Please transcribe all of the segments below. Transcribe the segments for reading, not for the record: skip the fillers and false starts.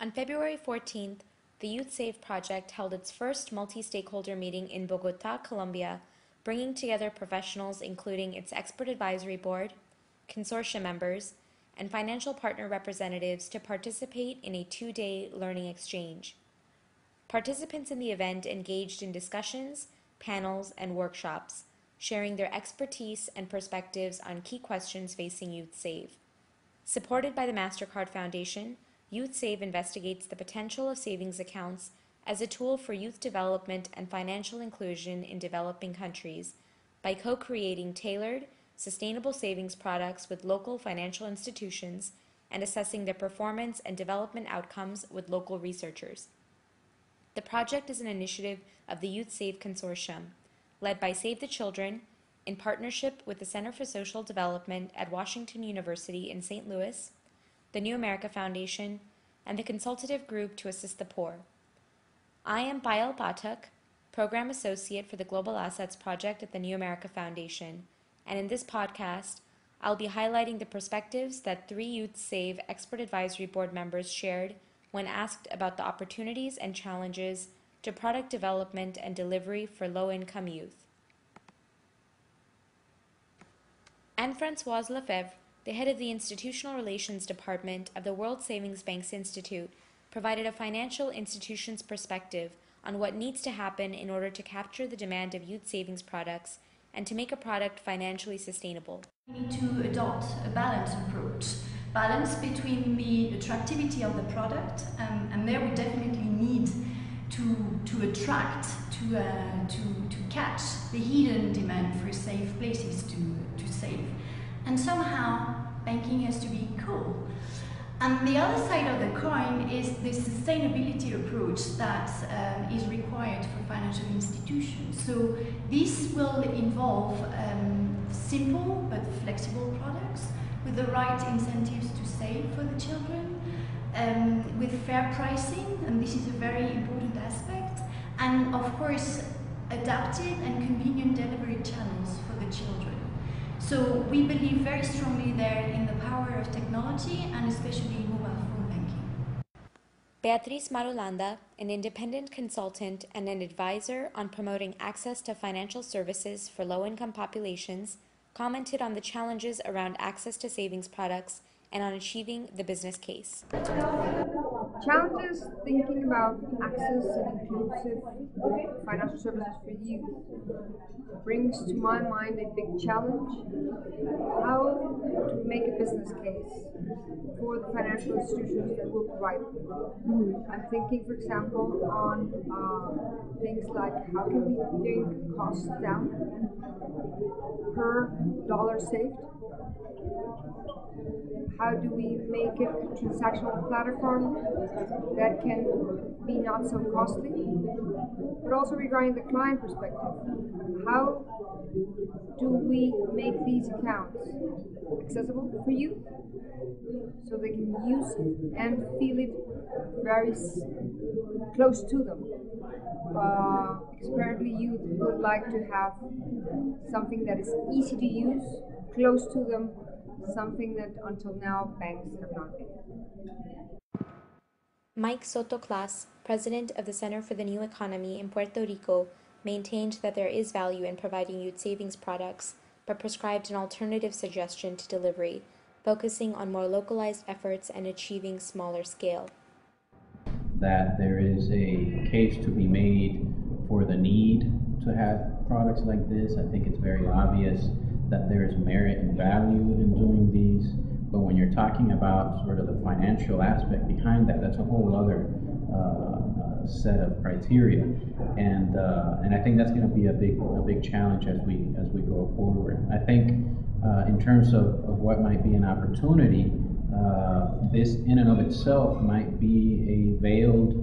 On February 14th, the YouthSave project held its first multi-stakeholder meeting in Bogota, Colombia, bringing together professionals including its expert advisory board, consortium members, and financial partner representatives to participate in a 2-day learning exchange. Participants in the event engaged in discussions, panels, and workshops, sharing their expertise and perspectives on key questions facing YouthSave. Supported by the MasterCard Foundation, YouthSave investigates the potential of savings accounts as a tool for youth development and financial inclusion in developing countries by co-creating tailored, sustainable savings products with local financial institutions and assessing their performance and development outcomes with local researchers. The project is an initiative of the YouthSave Consortium, led by Save the Children, in partnership with the Center for Social Development at Washington University in St. Louis, the New America Foundation, and the Consultative Group to Assist the Poor. I am Payal Pathak, Program Associate for the Global Assets Project at the New America Foundation, and in this podcast, I'll be highlighting the perspectives that 3 YouthSave Expert Advisory Board members shared when asked about the opportunities and challenges to product development and delivery for low-income youth. Anne-Françoise Lefebvre, the head of the Institutional Relations Department of the World Savings Banks Institute, provided a financial institution's perspective on what needs to happen in order to capture the demand of youth savings products and to make a product financially sustainable. We need to adopt a balanced approach. Balance between the attractivity of the product, and there we definitely need to attract, to catch the hidden demand for safe places to save. And somehow banking has to be cool. And the other side of the coin is the sustainability approach that is required for financial institutions. So this will involve simple but flexible products with the right incentives to save for the children, with fair pricing, and this is a very important aspect, and of course adapted and convenient delivery channels for the children. So we believe very strongly there in the power of technology and especially mobile phone banking. Beatriz Marulanda, an independent consultant and an advisor on promoting access to financial services for low-income populations, commented on the challenges around access to savings products and on achieving the business case. Challenges thinking about access and inclusive financial services for youth brings to my mind a big challenge: how to make a business case for the financial institutions that will provide it. I'm thinking, for example, on things like how can we bring costs down per dollar saved? How do we make it a transactional platform that can be not so costly? But also regarding the client perspective, how do we make these accounts accessible for youth so they can use it and feel it very close to them? Because apparently youth would like to have something that is easy to use, close to them, something that until now banks have not been. Mike Soto-Clas, president of the Center for the New Economy in Puerto Rico, maintained that there is value in providing youth savings products, but prescribed an alternative suggestion to delivery, focusing on more localized efforts and achieving smaller scale. That there is a case to be made for the need to have products like this. I think it's very obvious that there is merit and value in doing these, but when you're talking about sort of the financial aspect behind that, that's a whole other set of criteria, and I think that's going to be a big challenge as we go forward. I think in terms of what might be an opportunity, this in and of itself might be a veiled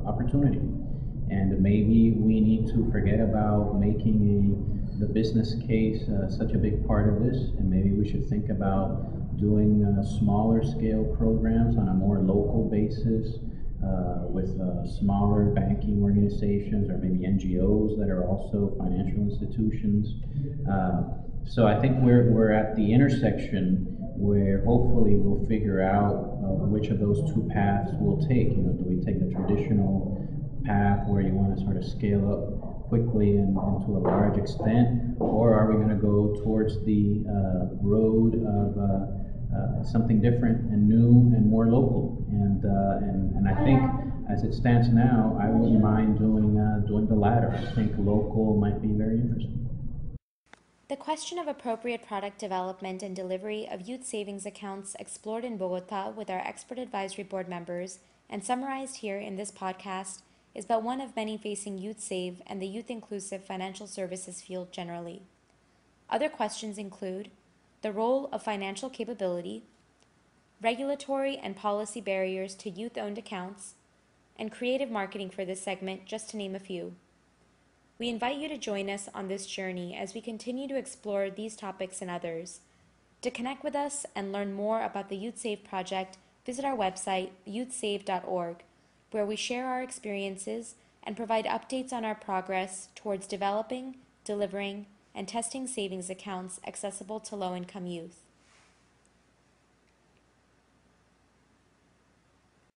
opportunity, and maybe we need to forget about making the business case such a big part of this, and maybe we should think about doing smaller scale programs on a more local basis with smaller banking organizations or maybe NGOs that are also financial institutions. So I think we're at the intersection where hopefully we'll figure out which of those two paths we'll take. You know, do we take the traditional path where you want to sort of scale up quickly and to a large extent, or are we going to go towards the road of something different and new and more local? And I think as it stands now, I wouldn't mind doing the latter. I think local might be very interesting. The question of appropriate product development and delivery of youth savings accounts explored in Bogota with our expert advisory board members and summarized here in this podcast is but one of many facing YouthSave and the youth-inclusive financial services field generally. Other questions include the role of financial capability, regulatory and policy barriers to youth-owned accounts, and creative marketing for this segment, just to name a few. We invite you to join us on this journey as we continue to explore these topics and others. To connect with us and learn more about the YouthSave project, visit our website, youthsave.org, where we share our experiences and provide updates on our progress towards developing, delivering, and testing savings accounts accessible to low-income youth.